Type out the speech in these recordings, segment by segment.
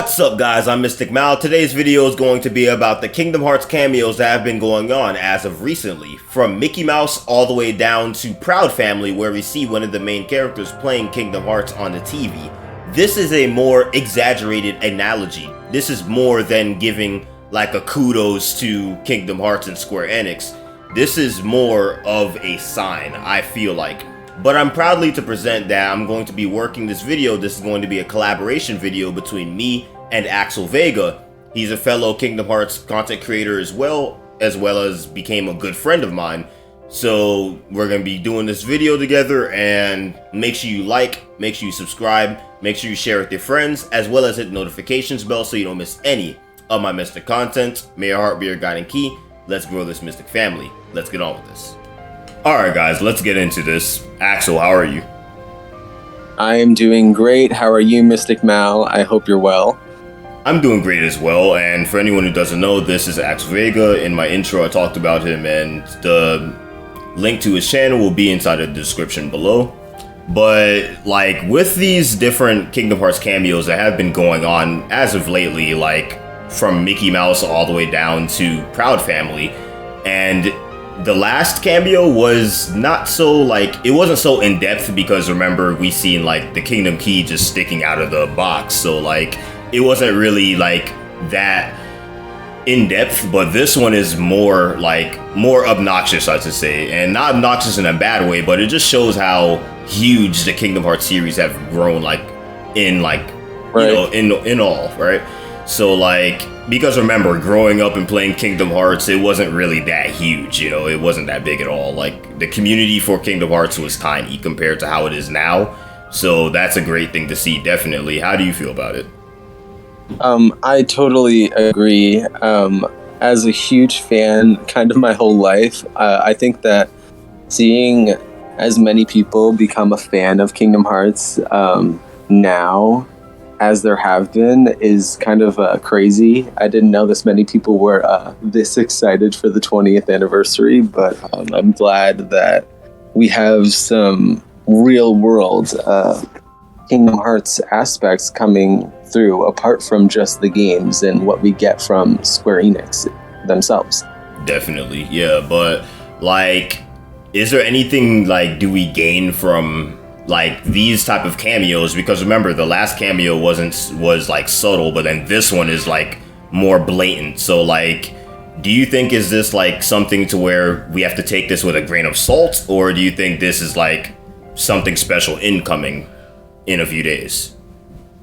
What's up guys, I'm Mystic Mal. Today's video is going to be about the Kingdom Hearts cameos that have been going on as of recently. From Mickey Mouse all the way down to Proud Family, where we see one of the main characters playing Kingdom Hearts on the TV. This is a more exaggerated analogy. This is more than giving like a kudos to Kingdom Hearts and Square Enix. This is more of a sign, I feel like. But I'm proudly to present that I'm going to be working this video. This is going to be a collaboration video between me and Axel Vega. He's a fellow Kingdom Hearts content creator as well as became a good friend of mine. So we're going to be doing this video together, and make sure you like, make sure you subscribe, make sure you share with your friends, as well as hit the notifications bell so you don't miss any of my Mystic content. May your heart be your guiding key. Let's grow this Mystic family. Let's get on with this. Alright guys, let's get into this. Axel, how are you? I am doing great. How are you, Mystic Mal? I hope you're well. I'm doing great as well, and for anyone who doesn't know, this is Axel Vega. In my intro I talked about him, and the link to his channel will be inside the description below. But like with these different Kingdom Hearts cameos that have been going on as of lately, like from Mickey Mouse all the way down to Proud Family, and the last cameo was not so like, it wasn't so in depth because remember we seen like the Kingdom Key just sticking out of the box, so like it wasn't really like that in depth. But this one is more obnoxious, I should say, and not obnoxious in a bad way, but it just shows how huge the Kingdom Hearts series have grown, like in like, right, you know, in all, right? So like, because remember, growing up and playing Kingdom Hearts, it wasn't really that huge, you know, it wasn't that big at all. Like, the community for Kingdom Hearts was tiny compared to how it is now. So that's a great thing to see, definitely. How do you feel about it? I totally agree. As a huge fan, kind of my whole life, I think that seeing as many people become a fan of Kingdom Hearts now, as there have been, is kind of crazy. I didn't know this many people were this excited for the 20th anniversary, but I'm glad that we have some real world Kingdom Hearts aspects coming through, apart from just the games and what we get from Square Enix themselves. Definitely, yeah, but like, is there anything like, do we gain from like these type of cameos? Because remember, the last cameo was like subtle, but then this one is like more blatant. So like, do you think is this like something to where we have to take this with a grain of salt, or do you think this is like something special incoming in a few days?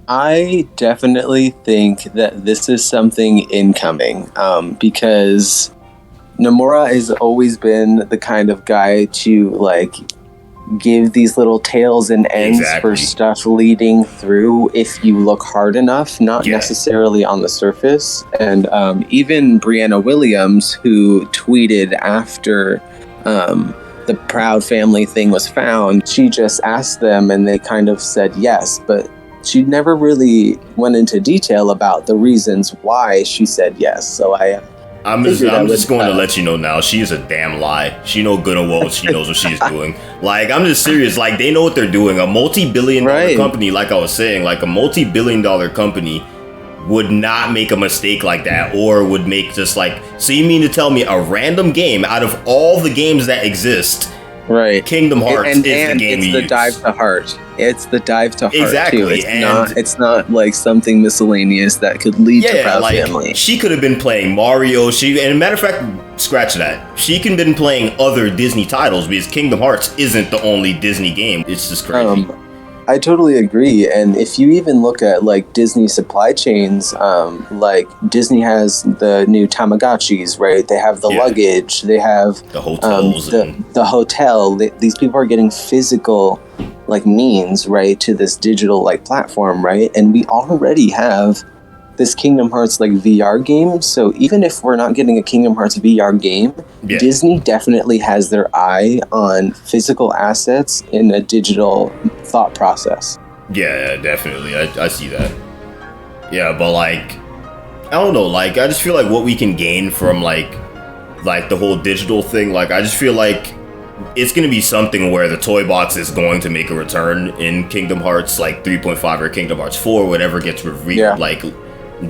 I definitely think that this is something incoming, because Nomura has always been the kind of guy to like give these little tails and ends for stuff leading through if you look hard enough, not necessarily on the surface. And even Brianna Williams, who tweeted after the Proud Family thing was found, she just asked them and they kind of said yes, but she never really went into detail about the reasons why she said yes. So I'm just going to let you know now, she is a damn lie. She know good and well she knows what she's doing. Like, I'm just serious. Like, they know what they're doing. A multi-billion dollar company, like I was saying, like a multi-billion dollar company would not make a mistake like that, or would make just like, so you mean to tell me a random game out of all the games that exist, right, Kingdom Hearts is the game it's you the use. Dive to heart. It's the dive to heart, exactly, too. It's not like something miscellaneous that could lead to Proud Family. She could have been playing Mario. And matter of fact, scratch that. She could have been playing other Disney titles, because Kingdom Hearts isn't the only Disney game. It's just crazy. I totally agree. And if you even look at like Disney supply chains, like Disney has the new Tamagotchis, right? They have the luggage, they have the hotels, the hotel. These people are getting physical like means, right, to this digital like platform, right? And we already have this Kingdom Hearts like VR game. So even if we're not getting a Kingdom Hearts VR game, Disney definitely has their eye on physical assets in a digital thought process. Yeah, definitely. I see that. Yeah, but like, I don't know, like I just feel like what we can gain from like the whole digital thing, like I just feel like it's going to be something where the toy box is going to make a return in Kingdom Hearts like 3.5 or Kingdom Hearts 4, whatever gets revealed, like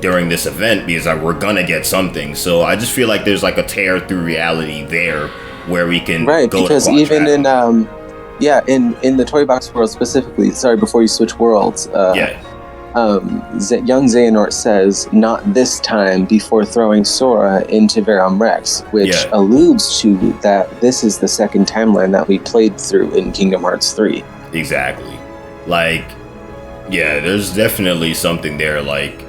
during this event because we're gonna get something. So I just feel like there's like a tear through reality there where we can right, go because to even in in the Toy Box world specifically, sorry, before you switch worlds, young Xehanort says, "Not this time," before throwing Sora into Verum Rex, which alludes to that this is the second timeline that we played through in Kingdom Hearts 3. Exactly. Like, yeah, there's definitely something there. Like,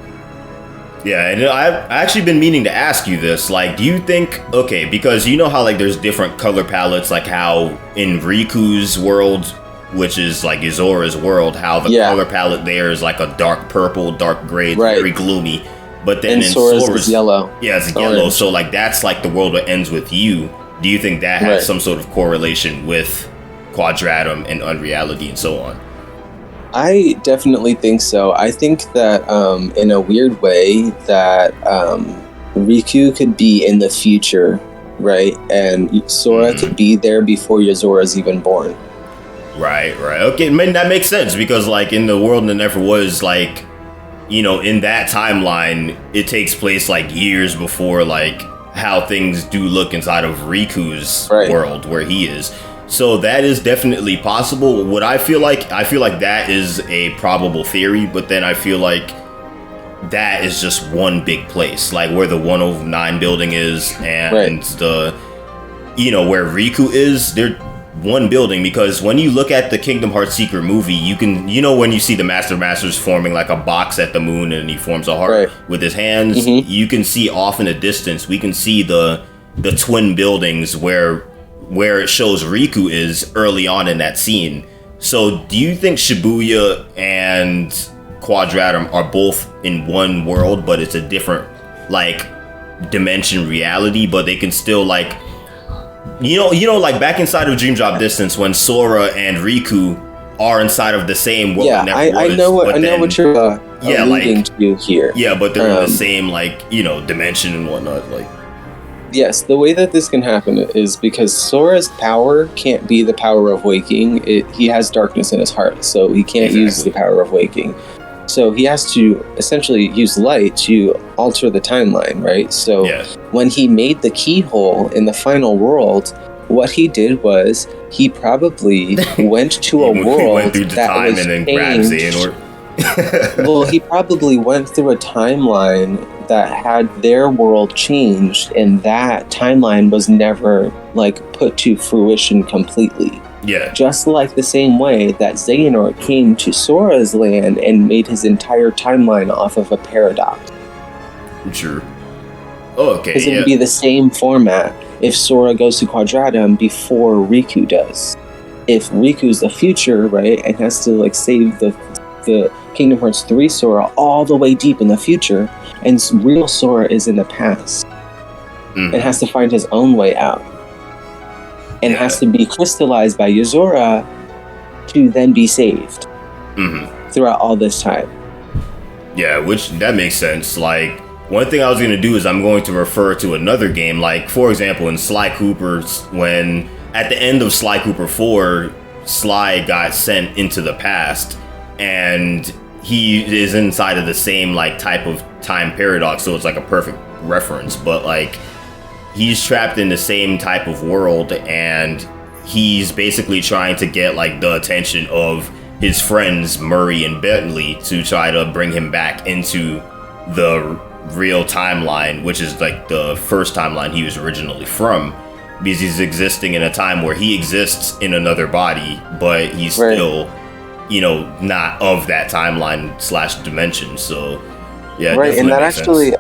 yeah, and I've actually been meaning to ask you this. Like, do you think, okay, because you know how like there's different color palettes, like how in Riku's world, which is like Izora's world, how the color palette there is like a dark purple, dark gray, very gloomy. But then in Sora's is yellow. Yeah, it's yellow. So like that's like the world that ends with you. Do you think that has some sort of correlation with Quadratum and Unreality and so on? I definitely think so. I think that in a weird way that Riku could be in the future, right? And Sora could be there before Yozora's even born. Right. Okay, I mean, that makes sense because like in the world that never was, like, you know, in that timeline, it takes place like years before like how things do look inside of Riku's world where he is. So that is definitely possible. What I feel like that is a probable theory, but then I feel like that is just one big place, like where the 109 building is and the, you know, where Riku is, they're one building. Because when you look at the Kingdom Hearts Secret movie, you can, you know, when you see the Masters forming like a box at the moon and he forms a heart with his hands, you can see off in the distance, we can see the twin buildings where it shows Riku is early on in that scene. So do you think Shibuya and Quadratum are both in one world, but it's a different like dimension reality, but they can still like, you know, like back inside of Dream Drop Distance when Sora and Riku are inside of the same world? Yeah, I know what you're alluding to here. Yeah, but they're in the same like, you know, dimension and whatnot, like. Yes, the way that this can happen is because Sora's power can't be the power of waking. He has darkness in his heart, so he can't use the power of waking. So he has to essentially use light to alter the timeline, right? So when he made the keyhole in the final world, what he did was he probably went to a world went through the that time was and then grabbed Xehanort. Well, he probably went through a timeline that had their world changed, and that timeline was never like put to fruition completely. Yeah. Just like the same way that Xehanort came to Sora's land and made his entire timeline off of a paradox. Sure. Oh, okay. Because it would be the same format if Sora goes to Quadratum before Riku does. If Riku's the future, right, and has to like save the Kingdom Hearts 3 Sora all the way deep in the future, and real Sora is in the past and has to find his own way out and has to be crystallized by Yozora to then be saved throughout all this time. Yeah, which that makes sense. Like, one thing I was going to do is I'm going to refer to another game, like for example in Sly Cooper's, when at the end of Sly Cooper 4, Sly got sent into the past and he is inside of the same like type of time paradox, so it's like a perfect reference, but like he's trapped in the same type of world and he's basically trying to get like the attention of his friends Murray and Bentley to try to bring him back into the real timeline, which is like the first timeline he was originally from, because he's existing in a time where he exists in another body, but he's still, you know, not of that timeline / dimension. So yeah, right. And that actually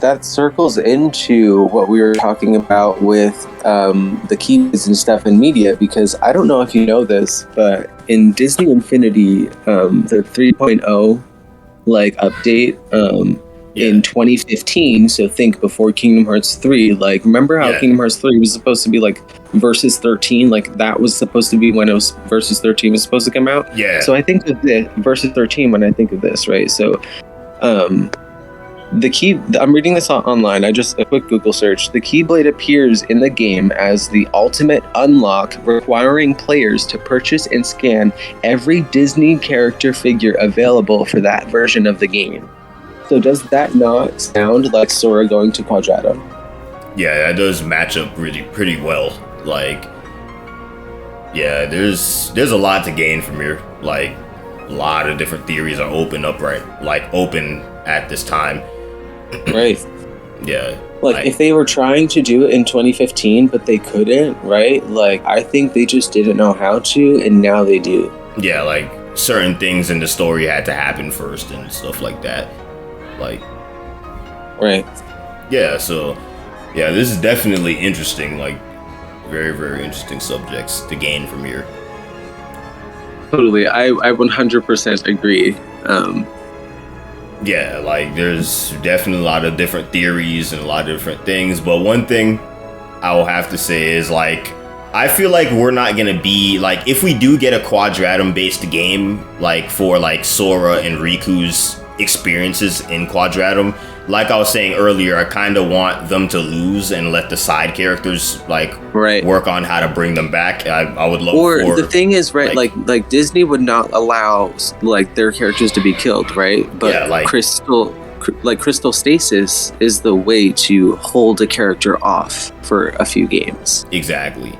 that circles into what we were talking about with the keys and stuff in media, because I don't know if you know this, but in Disney Infinity, the 3.0 like update in 2015, so think before Kingdom Hearts 3, like remember how Kingdom Hearts 3 was supposed to be like Versus 13, like that was supposed to be when it was Versus 13 was supposed to come out. So I think of the Versus 13 when I think of this, right? So the key, I'm reading this online, a quick Google search. The Keyblade appears in the game as the ultimate unlock, requiring players to purchase and scan every Disney character figure available for that version of the game. So does that not sound like Sora going to Quadratum? Yeah, that does match up really pretty well. Like, yeah, there's a lot to gain from here. Like, a lot of different theories are open at this time. Right. Yeah. Like, if they were trying to do it in 2015, but they couldn't, right? Like, I think they just didn't know how to, and now they do. Yeah, like, certain things in the story had to happen first and stuff like that. Like, right. Yeah, so, yeah, this is definitely interesting. Like, very, very interesting subjects to gain from here. Totally. I 100% agree. Yeah, like, there's definitely a lot of different theories and a lot of different things, but one thing I will have to say is, like, I feel like we're not gonna be, like, if we do get a Quadratum-based game, like, for, like, Sora and Riku's experiences in Quadratum, like I was saying earlier, I kind of want them to lose and let the side characters, like, work on how to bring them back. I would love Or the thing is, right, like Disney would not allow, like, their characters to be killed, right? But yeah, like, crystal stasis is the way to hold a character off for a few games. Exactly.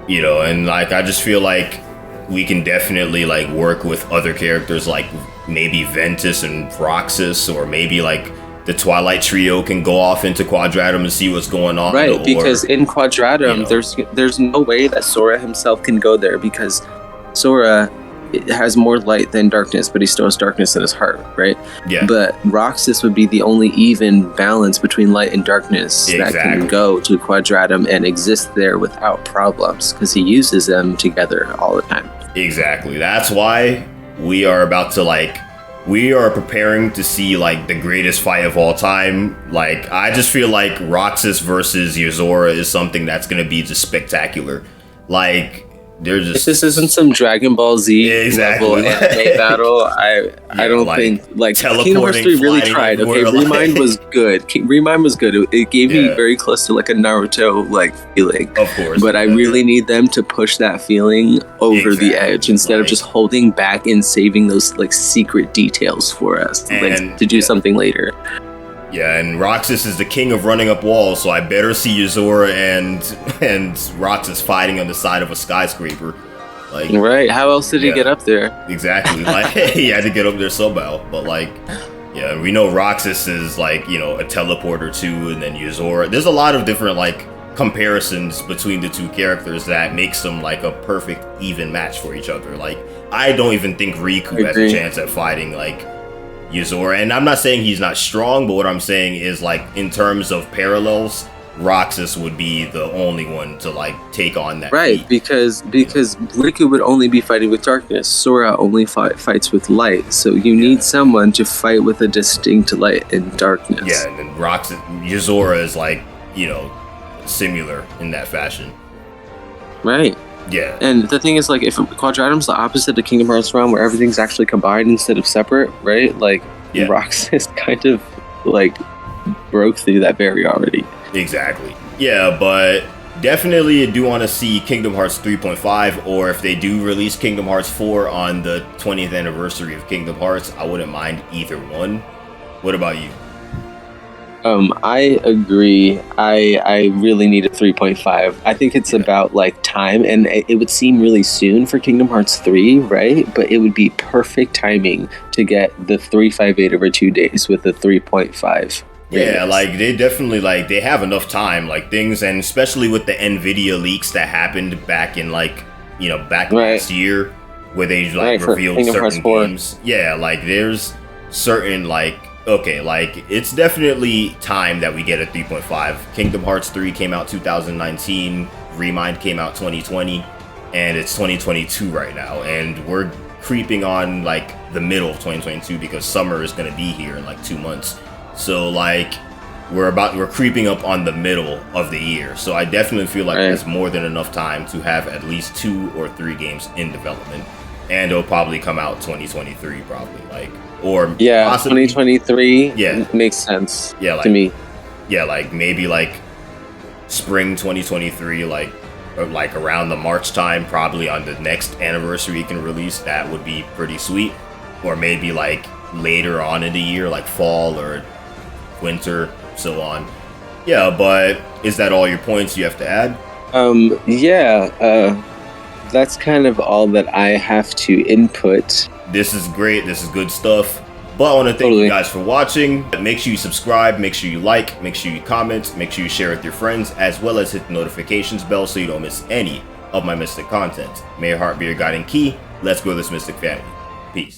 You know, and, like, I just feel like we can definitely, like, work with other characters, like maybe Ventus and Roxas, or maybe, like, the Twilight Trio can go off into Quadratum and see what's going on. Right, because in Quadratum, there's no way that Sora himself can go there, because Sora has more light than darkness, but he still has darkness in his heart, right? Yeah. But Roxas would be the only even balance between light and darkness that can go to Quadratum and exist there without problems, because he uses them together all the time. Exactly. That's why we are about to, like, we are preparing to see, like, the greatest fight of all time. Like, I just feel like Roxas versus Yozora is something that's going to be just spectacular. Like, they're just... If this isn't some Dragon Ball Z level anime battle, I don't think, like, Kingdom Hearts 3 really tried. Okay, Remind was good. Remind was good. It gave me very close to, like, a Naruto, like, feeling. Of course. But I really need them to push that feeling over the edge instead of just holding back and saving those, like, secret details for us, like, to do something later. Yeah, and Roxas is the king of running up walls, so I better see Yozora and Roxas fighting on the side of a skyscraper. Like, right? How else did he get up there? Exactly. Like, he had to get up there somehow. But, like, yeah, we know Roxas is, like, you know, a teleporter too, and then Yozora. There's a lot of different, like, comparisons between the two characters that makes them, like, a perfect even match for each other. Like, I don't even think Riku has a chance at fighting, like, Yozora, and I'm not saying he's not strong, but what I'm saying is, like, in terms of parallels, Roxas would be the only one to, like, take on that. Right, because Riku would only be fighting with darkness. Sora only fights with light, so you need someone to fight with a distinct light and darkness. Yeah, and then Yozora is, like, you know, similar in that fashion. Right. Yeah. And the thing is, like, if Quadratum's the opposite of Kingdom Hearts realm, where everything's actually combined instead of separate, right? Like, Roxas kind of, like, broke through that barrier already. Exactly. Yeah, but definitely I do want to see Kingdom Hearts 3.5, or if they do release Kingdom Hearts 4 on the 20th anniversary of Kingdom Hearts, I wouldn't mind either one. What about you? I agree. I really need a 3.5. I think it's about, like, time, and it would seem really soon for Kingdom Hearts 3, right? But it would be perfect timing to get the 358 over 2 days with the 3.5. Yeah, like, they definitely, like, they have enough time, like, things, and especially with the NVIDIA leaks that happened back in, like, you know, back last year, where they, like, revealed certain games. Yeah, like, there's certain, like, okay, like, it's definitely time that we get a 3.5. Kingdom Hearts 3 came out 2019, Remind came out 2020, and it's 2022 right now, and we're creeping on, like, the middle of 2022 because summer is going to be here in, like, 2 months. So, like, we're creeping up on the middle of the year, so I definitely feel like there's more than enough time to have at least 2 or 3 games in development, and it'll probably come out 2023, probably, like, or possibly 2023 makes sense to me. Yeah, like, maybe, like, spring 2023, like, or, like, around the March time, probably on the next anniversary you can release. That would be pretty sweet. Or maybe, like, later on in the year, like fall or winter, so on. Yeah, but is that all your points you have to add? That's kind of all that I have to input. This is great. This is good stuff. But I want to thank you guys for watching. Make sure you subscribe, make sure you like, make sure you comment, make sure you share with your friends, as well as hit the notifications bell so you don't miss any of my Mystic content. May your heart be your guiding key. Let's grow this Mystic family. Peace.